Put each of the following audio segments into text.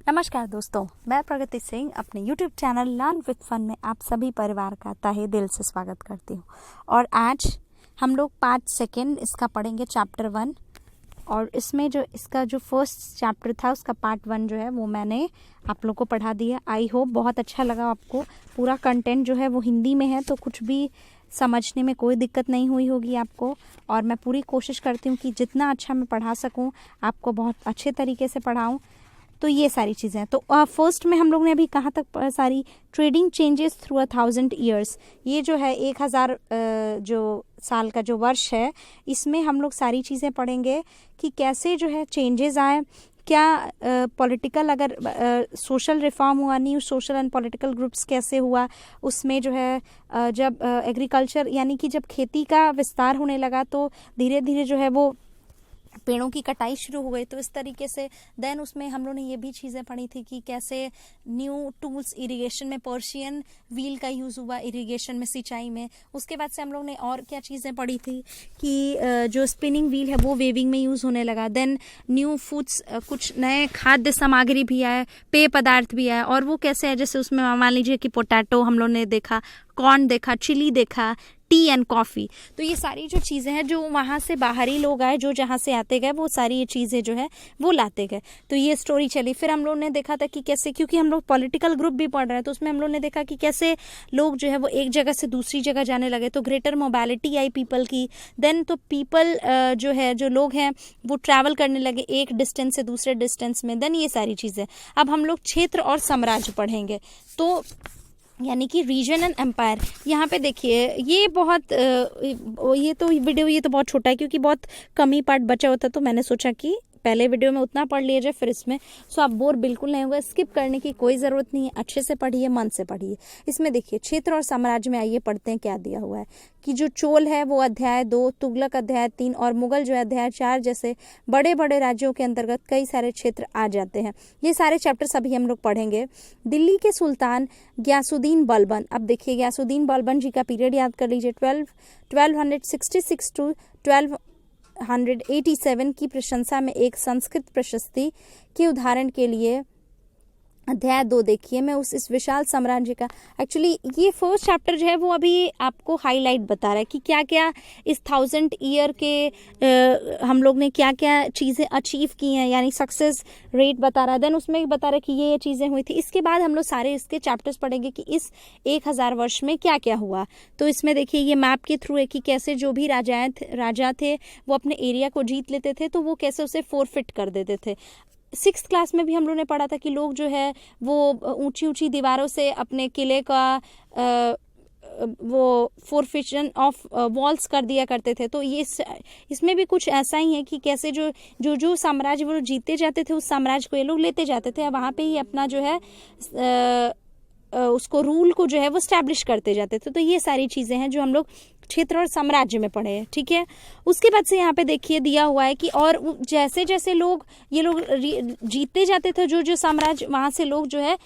नमस्कार दोस्तों, मैं प्रगति सिंह अपने YouTube channel learn with fun में आप सभी परिवार का तहे दिल से स्वागत करती हूँ। और आज हम लोग पार्ट सेकेंड इसका पढ़ेंगे चैप्टर 1। और इसमें जो इसका जो फर्स्ट चैप्टर था उसका पार्ट 1 जो है वो मैंने आप लोग को पढ़ा दिया। आई होप बहुत अच्छा लगा आपको। पूरा कंटेंट जो है वो हिंदी में है, तो कुछ भी समझने में कोई दिक्कत नहीं हुई होगी आपको। और मैं पूरी कोशिश करती हूँ कि जितना अच्छा मैं पढ़ा सकूँ आपको बहुत अच्छे तरीके से पढ़ाऊँ। तो ये सारी चीज़ें हैं। तो फर्स्ट में हम लोग ने अभी कहाँ तक सारी ट्रेडिंग चेंजेस थ्रू 1000 ईयर्स, ये जो है 1000 जो साल का जो वर्ष है, इसमें हम लोग सारी चीज़ें पढ़ेंगे कि कैसे जो है चेंजेस आए, क्या पॉलिटिकल अगर सोशल रिफॉर्म हुआ, new social and political groups कैसे हुआ, उसमें जो है जब एग्रीकल्चर यानी कि जब खेती का विस्तार होने लगा तो धीरे धीरे जो है वो पेड़ों की कटाई शुरू हो गई। तो इस तरीके से देन उसमें हम लोगों ने ये भी चीज़ें पढ़ी थी कि कैसे न्यू टूल्स इरिगेशन में पर्शियन व्हील का यूज़ हुआ इरिगेशन में, सिंचाई में। उसके बाद से हम लोग ने और क्या चीज़ें पढ़ी थी कि जो स्पिनिंग व्हील है वो वेविंग में यूज़ होने लगा। देन न्यू फूड्स, कुछ नए खाद्य सामग्री भी आए, पेय पदार्थ भी आए। और वो कैसे है, जैसे उसमें मान लीजिए कि पोटैटो हम लोग ने देखा, कॉर्न देखा, चिली देखा, टी एंड कॉफ़ी। तो ये सारी जो चीज़ें हैं जो वहाँ से बाहरी लोग आए, जो जहाँ से आते गए, वो सारी ये चीज़ें जो है वो लाते गए। तो ये स्टोरी चली। फिर हम लोग ने देखा था कि कैसे, क्योंकि हम लोग पॉलिटिकल ग्रुप भी पढ़ रहे हैं, तो उसमें हम लोग ने देखा कि कैसे लोग जो है वो एक जगह से दूसरी जगह जाने लगे। तो ग्रेटर मोबिलिटी आई पीपल की। देन तो पीपल जो है, जो लोग हैं वो ट्रैवल करने लगे एक डिस्टेंस से दूसरे डिस्टेंस में। देन ये सारी चीज़ें। अब हम लोग क्षेत्र और साम्राज्य पढ़ेंगे, तो यानी कि रीजन एंड एम्पायर। यहाँ पे देखिए ये बहुत ये तो वीडियो ये तो बहुत छोटा है, क्योंकि बहुत कम ही पार्ट बचा होता, तो मैंने सोचा कि पहले वीडियो में उतना पढ़ लिया जाए, फिर इसमें सो आप बोर बिल्कुल नहीं होगा। स्किप करने की कोई ज़रूरत नहीं है, अच्छे से पढ़िए, मन से पढ़िए। इसमें देखिए क्षेत्र और साम्राज्य में आइए पढ़ते हैं क्या दिया हुआ है कि जो चोल है वो अध्याय 2, तुगलक अध्याय 3 और मुगल जो है अध्याय 4 जैसे बड़े बड़े राज्यों के अंतर्गत कई सारे क्षेत्र आ जाते हैं। ये सारे चैप्टर सभी हम लोग पढ़ेंगे। दिल्ली के सुल्तान गयासुद्दीन बलबन, अब देखिए गयासुद्दीन बलबन जी का पीरियड याद कर लीजिए, 1266 टू 1287 की प्रशंसा में एक संस्कृत प्रशस्ति के उदाहरण के लिए अध्याय 2 देखिए। मैं इस विशाल साम्राज्य का, एक्चुअली ये फर्स्ट चैप्टर जो है वो अभी आपको हाईलाइट बता रहा है कि क्या क्या इस 1000 ईयर के हम लोग ने क्या क्या चीज़ें अचीव की हैं, यानी सक्सेस रेट बता रहा है। देन उसमें बता रहा है कि ये चीज़ें हुई थी। इसके बाद हम लोग सारे इसके चैप्टर्स पढ़ेंगे कि इस 1000 वर्ष में क्या क्या हुआ। तो इसमें देखिए ये मैप के थ्रू है कि कैसे जो भी राजा थे वो अपने एरिया को जीत लेते थे, तो वो कैसे उसे फोरफिट कर देते थे। 6th क्लास में भी हम लोग ने पढ़ा था कि लोग जो है वो ऊंची ऊंची दीवारों से अपने किले का वो फोरफिशन ऑफ वॉल्स कर दिया करते थे। तो ये इसमें भी कुछ ऐसा ही है कि कैसे जो साम्राज्य वो जीते जाते थे, उस साम्राज्य को ये लोग लेते जाते थे, वहाँ पे ही अपना जो है उसको रूल को जो है वो स्टैब्लिश करते जाते थे। तो ये सारी चीज़ें हैं जो हम लोग क्षेत्र और साम्राज्य में पढ़े हैं, ठीक है। उसके बाद से यहाँ पे देखिए दिया हुआ है कि और जैसे जैसे ये लोग जीतते जाते थे, जो साम्राज्य, वहाँ से लोग जो है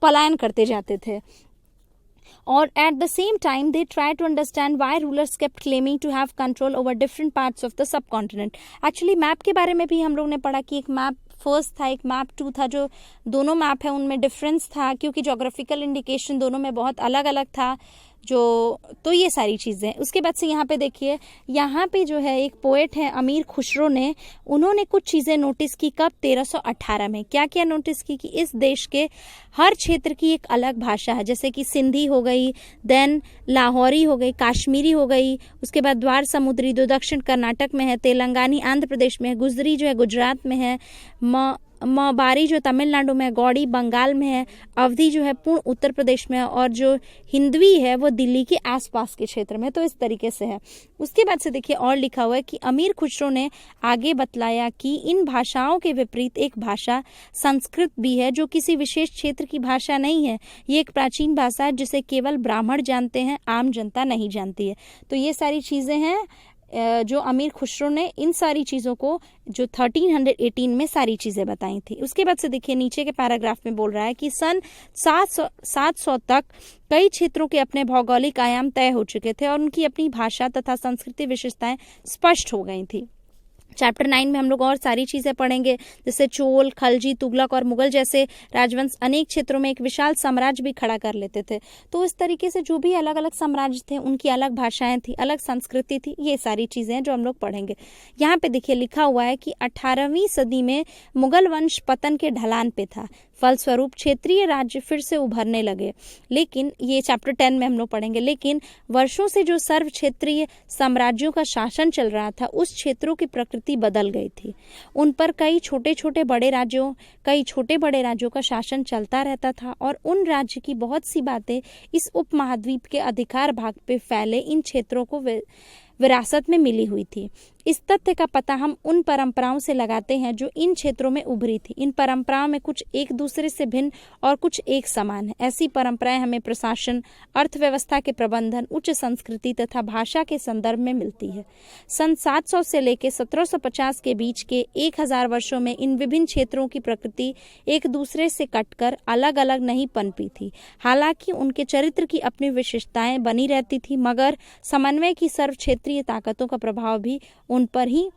पलायन करते जाते थे। और at the same time they try to understand why rulers kept claiming to have control over different parts of the subcontinent. Actually map के बारे में भी हम लोग ने पढ़ा कि एक मैप फर्स्ट था, एक मैप 2 था। जो दोनों मैप है उनमें डिफरेंस था, क्योंकि जोग्राफिकल इंडिकेशन दोनों में बहुत अलग अलग था। तो ये सारी चीज़ें। उसके बाद से यहाँ पे देखिए, यहाँ पे जो है एक पोएट है अमीर खुसरो ने, उन्होंने कुछ चीज़ें नोटिस की। कब? 1318 में। क्या क्या नोटिस की कि इस देश के हर क्षेत्र की एक अलग भाषा है, जैसे कि सिंधी हो गई, देन लाहौरी हो गई, काश्मीरी हो गई, उसके बाद द्वार समुद्री जो दक्षिण कर्नाटक में है, तेलंगानी आंध्र प्रदेश में है, गुजरी जो है गुजरात में है, मबारी जो तमिलनाडु में है, गौड़ी बंगाल में है, अवधी जो है पूर्ण उत्तर प्रदेश में है, और जो हिंदवी है वो दिल्ली के आसपास के क्षेत्र में। तो इस तरीके से है। उसके बाद से देखिए और लिखा हुआ है कि अमीर खुसरो ने आगे बतलाया कि इन भाषाओं के विपरीत एक भाषा संस्कृत भी है, जो किसी विशेष क्षेत्र की भाषा नहीं है। ये एक प्राचीन भाषा है जिसे केवल ब्राह्मण जानते हैं, आम जनता नहीं जानती है। तो ये सारी चीज़ें हैं जो अमीर खुसरो ने इन सारी चीज़ों को जो 1318 में सारी चीज़ें बताई थी। उसके बाद से देखिए नीचे के पैराग्राफ में बोल रहा है कि सन 700 तक कई क्षेत्रों के अपने भौगोलिक आयाम तय हो चुके थे और उनकी अपनी भाषा तथा संस्कृति विशेषताएं स्पष्ट हो गई थी। चैप्टर 9 में हम लोग और सारी चीजें पढ़ेंगे, जैसे चोल, खलजी, तुगलक और मुगल जैसे राजवंश अनेक क्षेत्रों में एक विशाल साम्राज्य भी खड़ा कर लेते थे। तो इस तरीके से जो भी अलग अलग साम्राज्य थे उनकी अलग भाषाएं थी, अलग संस्कृति थी, ये सारी चीजें हैं जो हम लोग पढ़ेंगे। यहाँ पे देखिए लिखा हुआ है कि 18वीं सदी में मुगल वंश पतन के ढलान पे था, फलस्वरूप क्षेत्रीय राज्य फिर से उभरने लगे। लेकिन ये चैप्टर 10 में हम लोग पढ़ेंगे। लेकिन वर्षों से जो सर्व क्षेत्रीय साम्राज्यों का शासन चल रहा था, उस क्षेत्रों की प्रकृति बदल गई थी। उन पर कई छोटे बड़े राज्यों का शासन चलता रहता था और उन राज्य की बहुत सी बातें इस उपमहाद्वीप के अधिकार भाग पे फैले इन क्षेत्रों को विरासत में मिली हुई थी। इस तथ्य का पता हम उन परंपराओं से लगाते हैं जो इन क्षेत्रों में उभरी थी। इन परंपराओं में कुछ एक दूसरे से भिन्न और कुछ एक समान है। ऐसी परंपराएं हमें प्रशासन, अर्थव्यवस्था के प्रबंधन, उच्च संस्कृति तथा भाषा के संदर्भ में मिलती है। सन 700 से लेकर 1750 के बीच के 1000 वर्षों में इन विभिन्न क्षेत्रों की प्रकृति एक दूसरे से कटकर अलग अलग नहीं पनपी थी। हालांकि उनके चरित्र की अपनी विशेषताएं बनी रहती थी, मगर समन्वय की सर्व क्षेत्रीय ताकतों का प्रभाव भी उन पर ही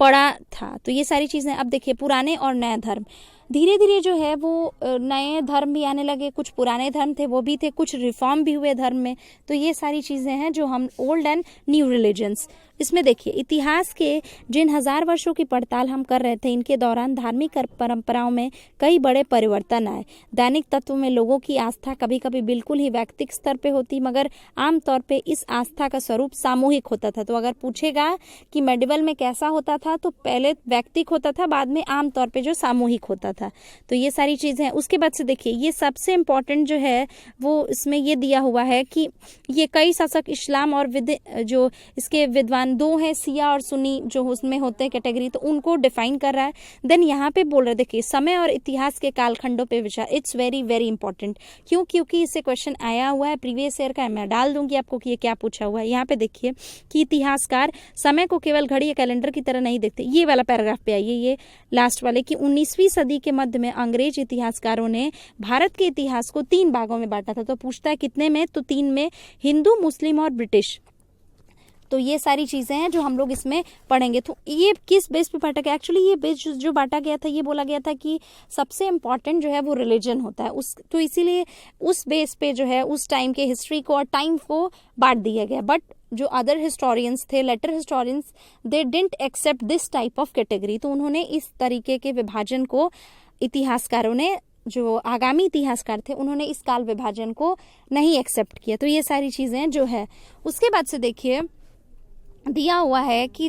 पड़ा था। तो ये सारी चीजें। अब देखिए पुराने और नए धर्म, धीरे धीरे जो है वो नए धर्म भी आने लगे, कुछ पुराने धर्म थे वो भी थे, कुछ रिफॉर्म भी हुए धर्म में। तो ये सारी चीजें हैं जो हम ओल्ड एंड न्यू रिलीजन्स। इसमें देखिए इतिहास के जिन 1000 वर्षों की पड़ताल हम कर रहे थे, इनके दौरान धार्मिक परंपराओं में कई बड़े परिवर्तन आए। दैनिक तत्व में लोगों की आस्था कभी कभी बिल्कुल ही व्यक्तिगत स्तर पे होती, मगर आमतौर पे इस आस्था का स्वरूप सामूहिक होता था। तो अगर पूछेगा कि मेडिवल में कैसा होता था, तो पहले व्यक्तिगत होता था, बाद में आमतौर पे जो सामूहिक होता था। तो ये सारी चीजें हैं। उसके बाद से देखिए ये सबसे इम्पोर्टेंट जो है वो इसमें ये दिया हुआ है कि ये कई शासक इस्लाम और जो इसके विद्वान दो हैं, सिया और सुन्नी जो उसमें होते हैं कैटेगरी, तो उनको डिफाइन कर रहा है। देन यहाँ पे बोल रहे देखिए समय और इतिहास के कालखंडों पे विचार। It's very very important. क्यों? क्योंकि इससे क्वेश्चन आया हुआ है प्रीवियस ईयर का। मैं डाल दूंगी आपको कि ये क्या पूछा हुआ है। यहाँ पे देखिए कि इतिहासकार समय को केवल घड़ी या कैलेंडर की तरह नहीं देखते। ये वाला पैराग्राफ पे आइए, ये लास्ट वाले, कि 19वीं सदी के मध्य में अंग्रेज इतिहासकारों ने भारत के इतिहास को 3 भागों में बांटा था। तो पूछता है कितने में? तो 3 में, हिंदू, मुस्लिम और ब्रिटिश। तो ये सारी चीजें हैं जो हम लोग इसमें पढ़ेंगे। तो ये किस बेस पे बांटा गया? एक्चुअली ये बेस जो बांटा गया था, ये बोला गया था कि सबसे इम्पोर्टेंट जो है वो रिलीजन होता है उस, तो इसीलिए उस बेस पे जो है उस टाइम के हिस्ट्री को और टाइम को बांट दिया गया। बट जो अदर हिस्टोरियंस थे, later historians, they didn't accept this type of category. तो उन्होंने इस तरीके के विभाजन को, इतिहासकारों ने, जो आगामी इतिहासकार थे, उन्होंने इस काल विभाजन को नहीं एक्सेप्ट किया। तो ये सारी चीजें जो है। उसके बाद से देखिए दिया हुआ है कि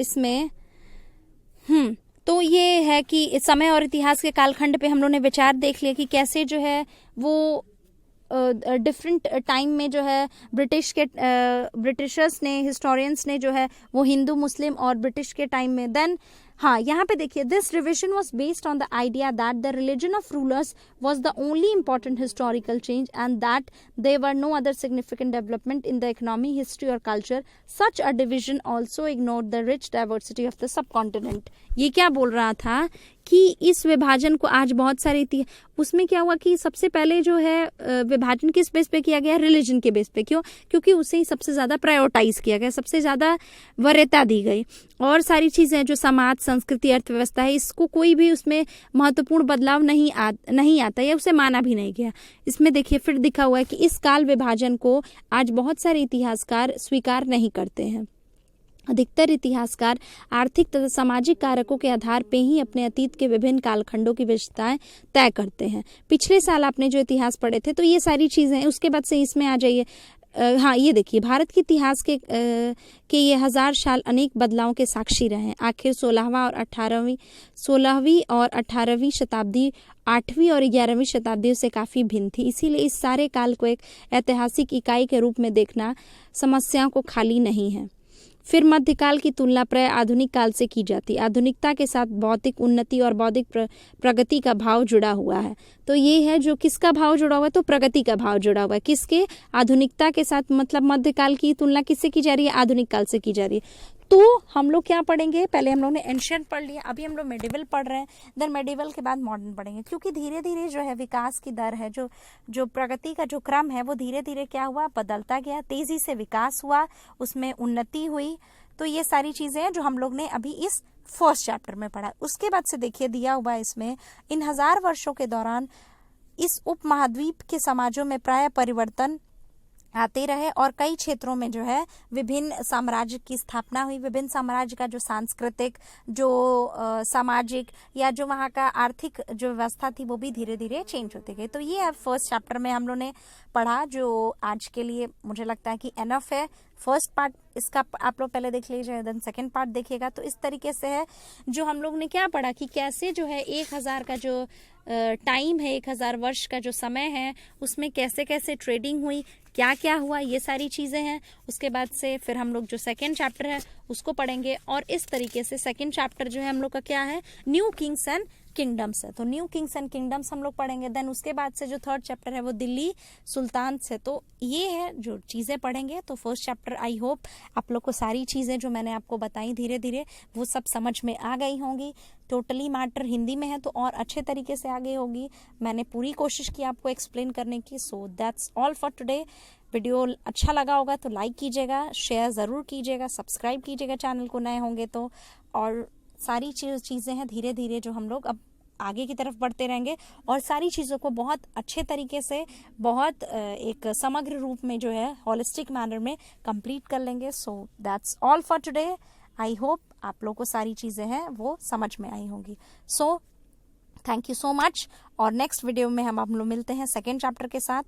इसमें तो ये है कि समय और इतिहास के कालखंड पे हम लोगों ने विचार देख लिया कि कैसे जो है वो डिफरेंट टाइम में जो है ब्रिटिशर्स ने, हिस्टोरियंस ने जो है वो हिंदू, मुस्लिम और ब्रिटिश के टाइम में। देन यहाँ पे देखिए this revision was based on the idea that the religion of rulers was the only important historical change and that they were no other significant development in the economy, history और culture. Such a division also ignore the rich diversity of the subcontinent. ये क्या बोल रहा था कि इस विभाजन को आज बहुत सारी थी, उसमें क्या हुआ कि सबसे पहले जो है विभाजन किस बेस पे किया गया? रिलीजन के बेस पे। क्यों? क्योंकि उसे ही सबसे ज्यादा प्रायोरिटाइज किया गया, सबसे ज्यादा वरीयता दी गई। और सारी चीजें जो समाज, संस्कृति, अर्थव्यवस्था है, इसको कोई भी उसमें महत्वपूर्ण बदलाव नहीं आता या उसे माना भी नहीं गया। इसमें देखिए फिर दिखा हुआ है कि इस काल विभाजन को आज बहुत सारे इतिहासकार स्वीकार नहीं करते हैं। अधिकतर इतिहासकार आर्थिक तथा सामाजिक कारकों के आधार पर ही अपने अतीत के विभिन्न कालखंडों की विशेषताएं तय करते हैं। पिछले साल आपने जो इतिहास पढ़े थे, तो ये सारी चीजें। उसके बाद से इसमें आ जाइए। ये देखिए भारत के इतिहास के ये 1000 साल अनेक बदलावों के साक्षी रहे हैं। आखिर 16वीं और 18वीं शताब्दी 8वीं और 11वीं शताब्दियों से काफी भिन्न थी। इसीलिए इस सारे काल को एक ऐतिहासिक इकाई के रूप में देखना समस्याओं को खाली नहीं है। फिर मध्यकाल की तुलना प्राय आधुनिक काल से की जाती। आधुनिकता के साथ भौतिक उन्नति और बौद्धिक प्रगति का भाव जुड़ा हुआ है। तो ये है जो किसका भाव जुड़ा हुआ है? तो प्रगति का भाव जुड़ा हुआ है। किसके? आधुनिकता के साथ। मतलब मध्यकाल की तुलना किससे की जा रही है? आधुनिक काल से की जा रही है। तो हम लोग क्या पढ़ेंगे? पहले हम लोग ने एंशिएंट पढ़ लिया, अभी हम लोग मेडिवल पढ़ रहे हैं, देन मेडिवल के बाद मॉडर्न पढ़ेंगे। क्योंकि धीरे धीरे जो है विकास की दर है, जो प्रगति का जो क्रम है, वो धीरे धीरे क्या हुआ? बदलता गया। तेजी से विकास हुआ, उसमें उन्नति हुई। तो ये सारी चीज़ें हैं जो हम लोग ने अभी इस फर्स्ट चैप्टर में पढ़ा। उसके बाद से देखिए दिया हुआ है इसमें, इन 1000 वर्षों के दौरान इस उपमहाद्वीप के समाजों में प्राय परिवर्तन आते रहे और कई क्षेत्रों में जो है विभिन्न साम्राज्य की स्थापना हुई। विभिन्न साम्राज्य का जो सांस्कृतिक, जो सामाजिक या जो वहाँ का आर्थिक जो व्यवस्था थी वो भी धीरे धीरे चेंज होती गई। तो ये फर्स्ट चैप्टर में हम लोग ने पढ़ा, जो आज के लिए मुझे लगता है कि एनफ है। फर्स्ट पार्ट इसका आप लोग पहले देख लीजिए, देन सेकेंड पार्ट देखिएगा। तो इस तरीके से है जो हम लोग ने क्या पढ़ा कि कैसे जो है 1000 का जो टाइम है, 1000 वर्ष का जो समय है, उसमें कैसे कैसे ट्रेडिंग हुई, क्या क्या हुआ, ये सारी चीज़ें हैं। उसके बाद से फिर हम लोग जो सेकेंड चैप्टर है उसको पढ़ेंगे और इस तरीके से सेकेंड चैप्टर जो है हम लोग का क्या है, न्यू किंग्स एंड किंगडम्स है। तो न्यू किंग्स एंड किंगडम्स हम लोग पढ़ेंगे। देन उसके बाद से जो थर्ड चैप्टर है वो दिल्ली सुल्तान से। तो ये है जो चीज़ें पढ़ेंगे। तो फर्स्ट चैप्टर आई होप आप लोग को सारी चीज़ें जो मैंने आपको बताई धीरे धीरे वो सब समझ में आ गई होंगी। टोटली मैटर हिंदी में है तो और अच्छे तरीके से आ गई होगी। मैंने पूरी कोशिश की आपको एक्सप्लेन करने की। So that's all for today. Video अच्छा लगा होगा तो लाइक कीजिएगा, शेयर ज़रूर कीजिएगा, सब्सक्राइब कीजिएगा चैनल को नए होंगे तो। और सारी चीज़ें हैं धीरे धीरे जो हम लोग अब आगे की तरफ बढ़ते रहेंगे और सारी चीज़ों को बहुत अच्छे तरीके से, बहुत एक समग्र रूप में जो है हॉलिस्टिक मैनर में कंप्लीट कर लेंगे। So that's all for today. I hope आप लोग को सारी चीज़ें हैं वो समझ में आई होंगी। So thank you so much. और नेक्स्ट वीडियो में हम आप लोग मिलते हैं सेकेंड चैप्टर के साथ।